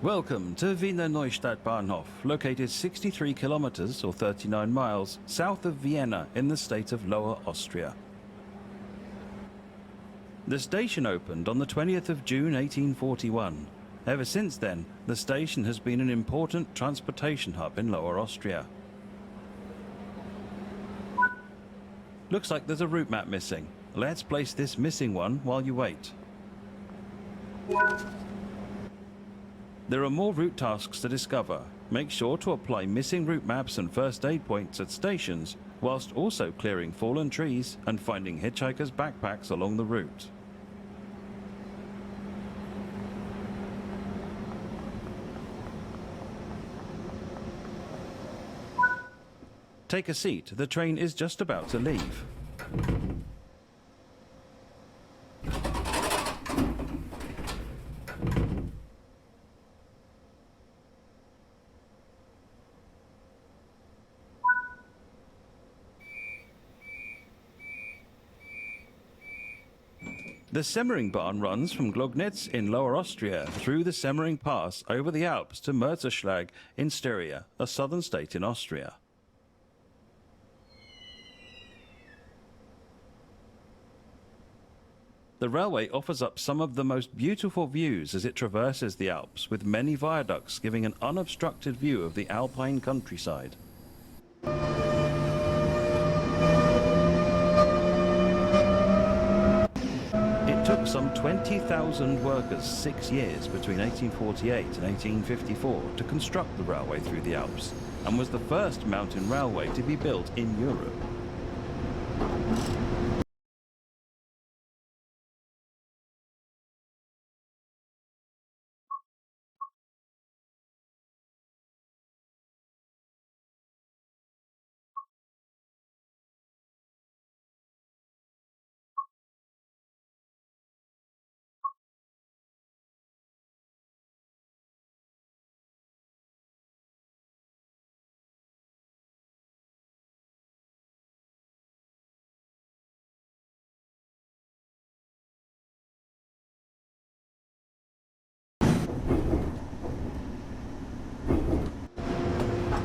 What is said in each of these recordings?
Welcome to Wiener Neustadt Bahnhof, located 63 kilometers or 39 miles south of Vienna in the state of Lower Austria. The station opened on the 20th of June 1841. Ever since then, the station has been an important transportation hub in Lower Austria. Looks like there's a route map missing. Let's place this missing one while you wait. There are more route tasks to discover. Make sure to apply missing route maps and first aid points at stations, whilst also clearing fallen trees and finding hitchhikers' backpacks along the route. Take a seat, the train is just about to leave. The Semmeringbahn runs from Gloggnitz in Lower Austria through the Semmering Pass over the Alps to Mörserschlag in Styria, a southern state in Austria. The railway offers up some of the most beautiful views as it traverses the Alps, with many viaducts giving an unobstructed view of the alpine countryside. It took some 20,000 workers 6 years between 1848 and 1854 to construct the railway through the Alps, and was the first mountain railway to be built in Europe.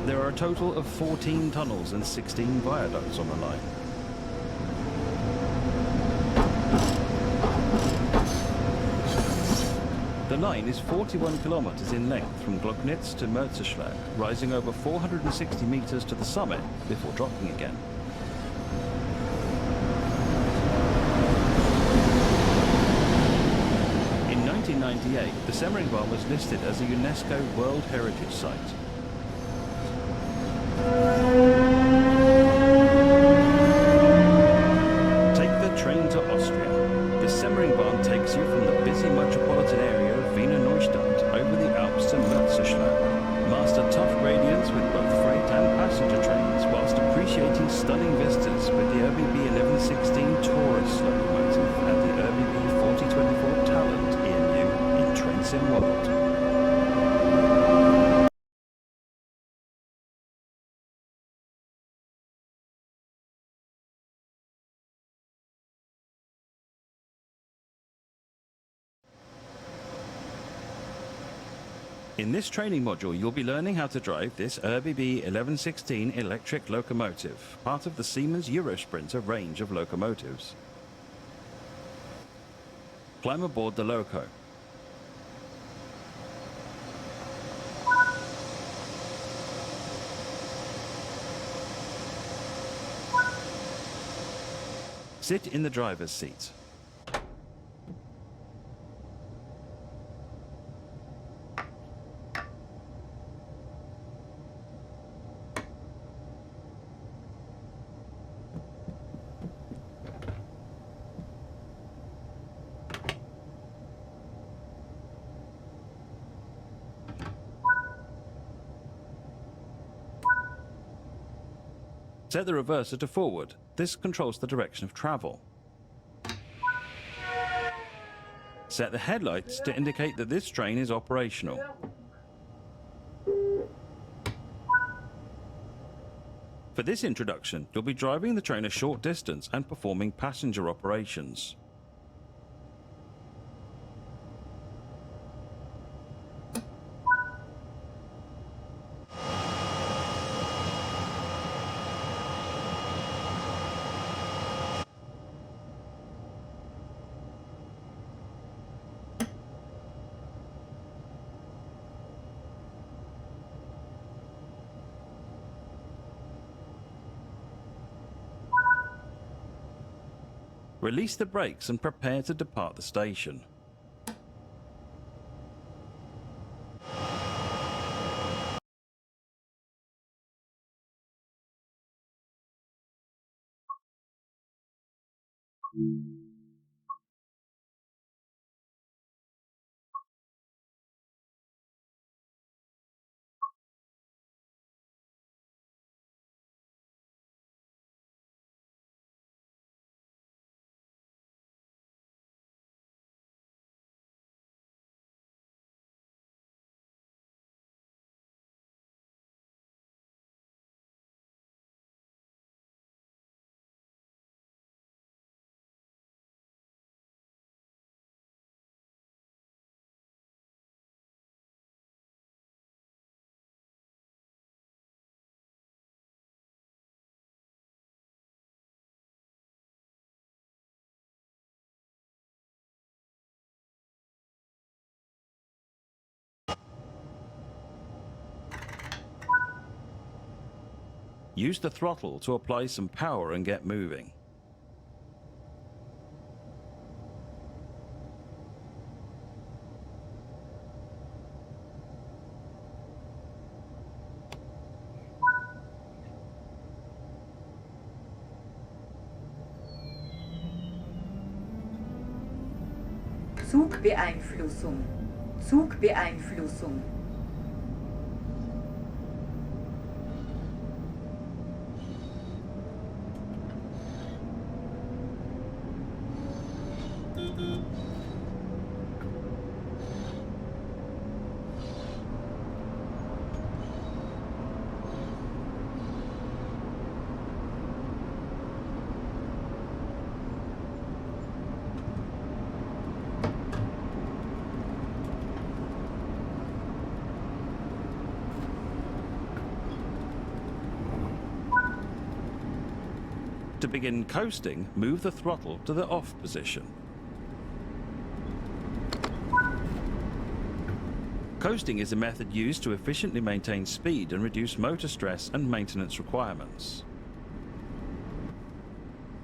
There are a total of 14 tunnels and 16 viaducts on the line. The line is 41 kilometers in length from Gloggnitz to Mörserschlag, rising over 460 meters to the summit before dropping again. In 1998, the Semmeringbahn was listed as a UNESCO World Heritage Site. Take the train to Austria. The Semmeringbahn takes you from the busy metropolitan area of Wiener Neustadt over the Alps to Mörserschlag. Master tough gradients with both freight and passenger trains, whilst appreciating stunning vistas with the ÖBB 1116 Taurus locomotive and the ÖBB 4024 Talent EMU in Train Sim World. In this training module, you'll be learning how to drive this ÖBB 1116 electric locomotive, part of the Siemens Eurosprinter range of locomotives. Climb aboard the loco. Sit in the driver's seat. Set the reverser to forward. This controls the direction of travel. Set the headlights to indicate that this train is operational. For this introduction, you'll be driving the train a short distance and performing passenger operations. Release the brakes and prepare to depart the station. Use the throttle to apply some power and get moving. Zugbeeinflussung. Zugbeeinflussung. To begin coasting, move the throttle to the off position. Coasting is a method used to efficiently maintain speed and reduce motor stress and maintenance requirements.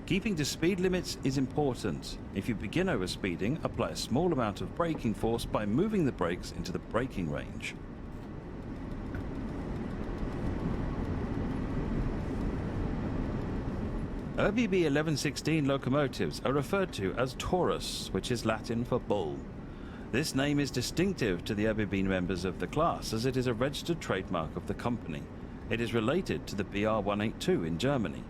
Keeping to speed limits is important. If you begin overspeeding, apply a small amount of braking force by moving the brakes into the braking range. ÖBB 1116 locomotives are referred to as Taurus, which is Latin for bull. This name is distinctive to the ÖBB members of the class as it is a registered trademark of the company. It is related to the BR 182 in Germany.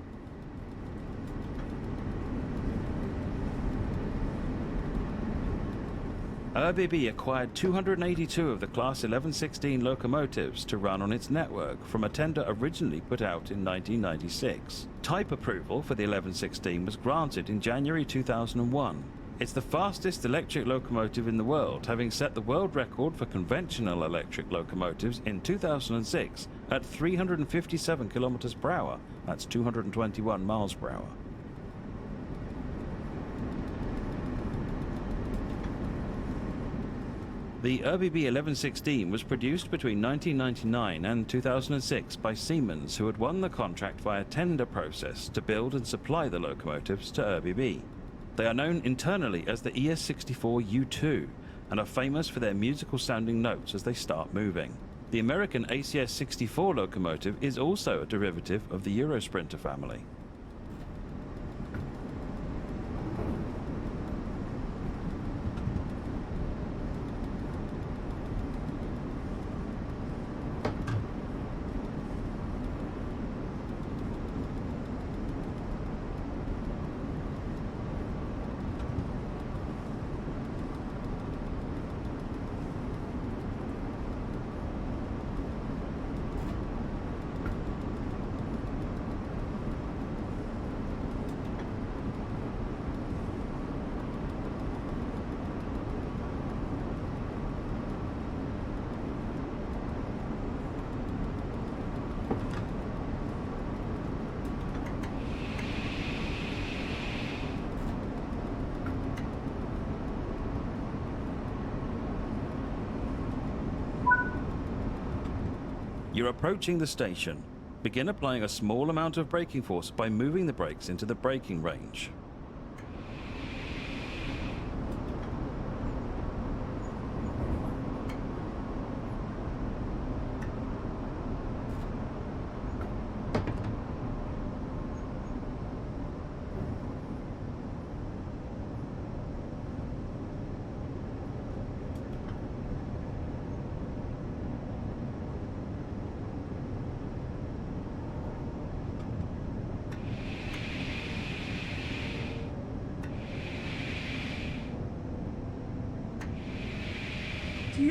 ÖBB acquired 282 of the Class 1116 locomotives to run on its network from a tender originally put out in 1996. Type approval for the 1116 was granted in January 2001. It's the fastest electric locomotive in the world, having set the world record for conventional electric locomotives in 2006 at 357 kilometers per hour. That's 221 miles per hour. The ÖBB 1116 was produced between 1999 and 2006 by Siemens, who had won the contract via tender process to build and supply the locomotives to ÖBB. They are known internally as the ES64U2 and are famous for their musical sounding notes as they start moving. The American ACS64 locomotive is also a derivative of the Eurosprinter family. You're approaching the station. Begin applying a small amount of braking force by moving the brakes into the braking range.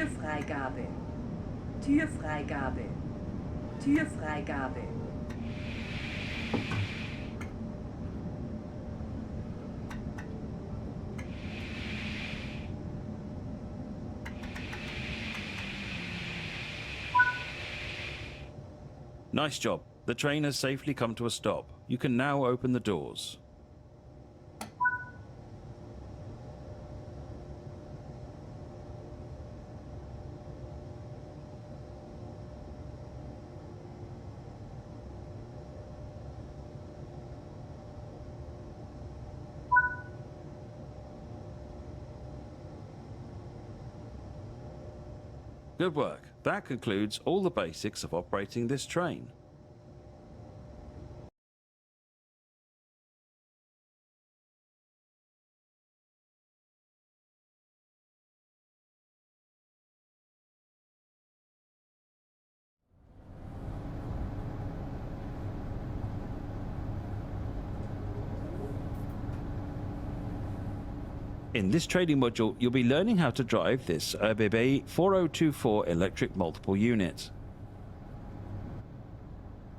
Türfreigabe. Türfreigabe. Türfreigabe. Nice job. The train has safely come to a stop. You can now open the doors. Good work. That concludes all the basics of operating this train. In this training module, you'll be learning how to drive this ÖBB 4024 electric multiple unit.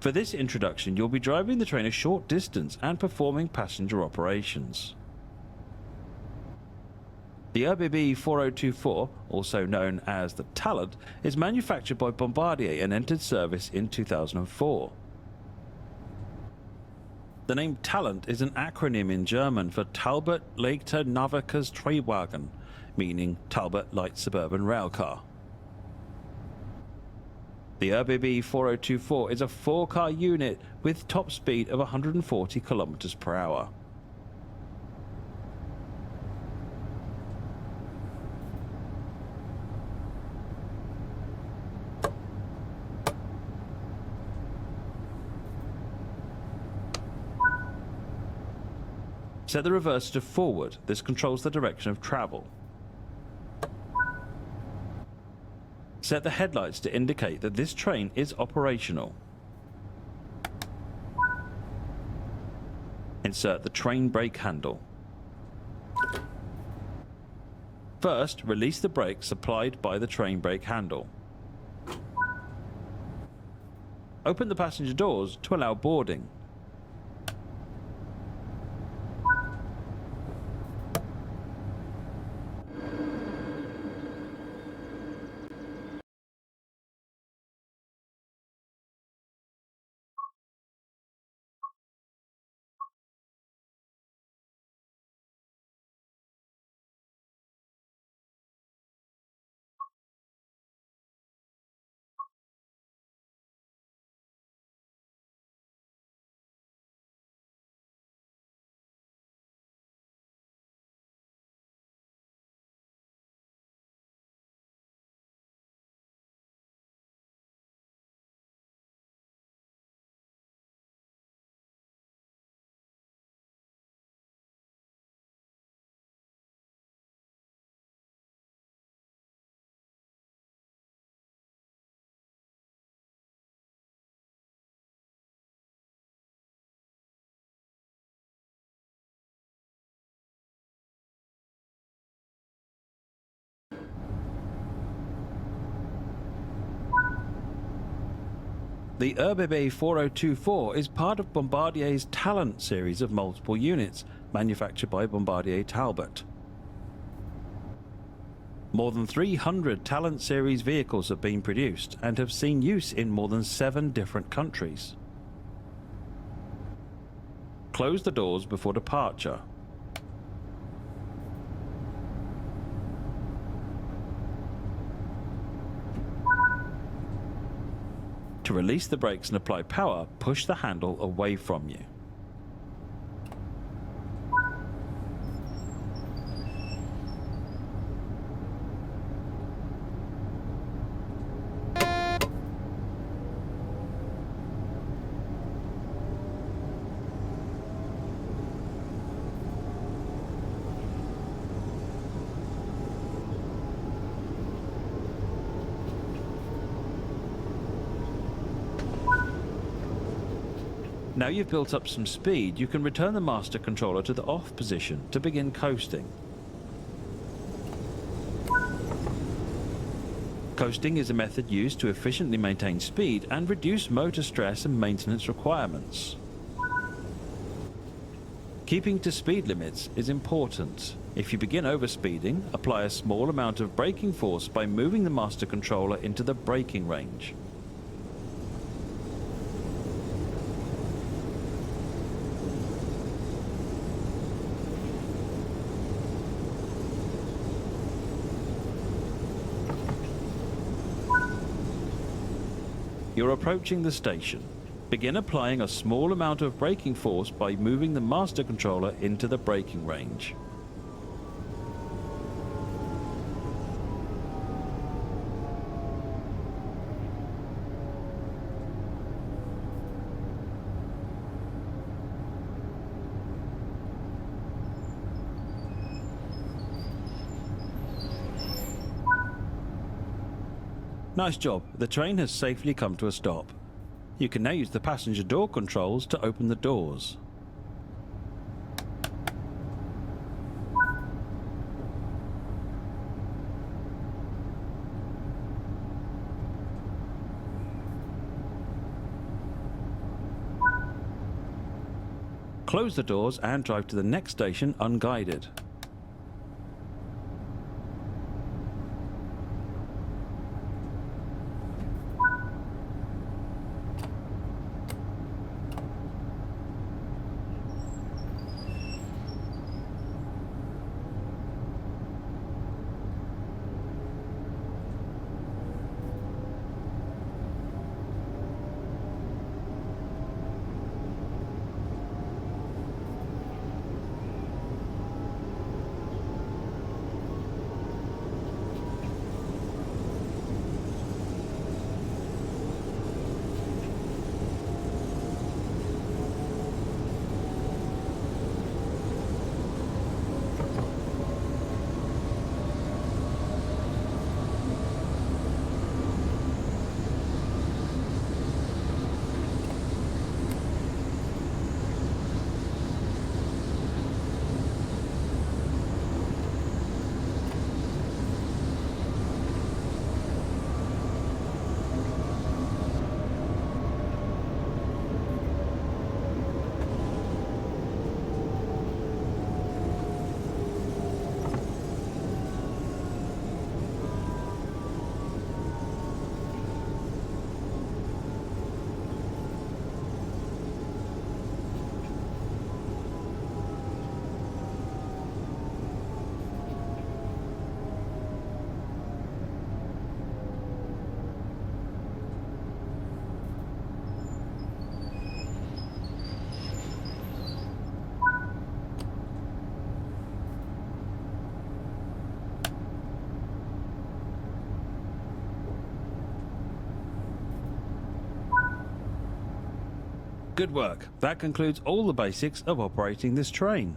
For this introduction, you'll be driving the train a short distance and performing passenger operations. The ÖBB 4024, also known as the Talent, is manufactured by Bombardier and entered service in 2004. The name Talent is an acronym in German for Talbot Leichter Nahverkehrs Triebwagen, meaning Talbot Light Suburban Railcar. The ÖBB 4024 is a 4-car unit with top speed of 140 km per hour. Set the reverser to forward. This controls the direction of travel. Set the headlights to indicate that this train is operational. Insert the train brake handle. First, release the brakes supplied by the train brake handle. Open the passenger doors to allow boarding. The ÖBB 4024 is part of Bombardier's Talent series of multiple units, manufactured by Bombardier Talbot. More than 300 Talent series vehicles have been produced and have seen use in more than 7 different countries. Close the doors before departure. To release the brakes and apply power, push the handle away from you. Now you've built up some speed, you can return the master controller to the off position to begin coasting. Coasting is a method used to efficiently maintain speed and reduce motor stress and maintenance requirements. Keeping to speed limits is important. If you begin overspeeding, apply a small amount of braking force by moving the master controller into the braking range. You're approaching the station. Begin applying a small amount of braking force by moving the master controller into the braking range. Nice job, the train has safely come to a stop. You can now use the passenger door controls to open the doors. Close the doors and drive to the next station unguided. Good work. That concludes all the basics of operating this train.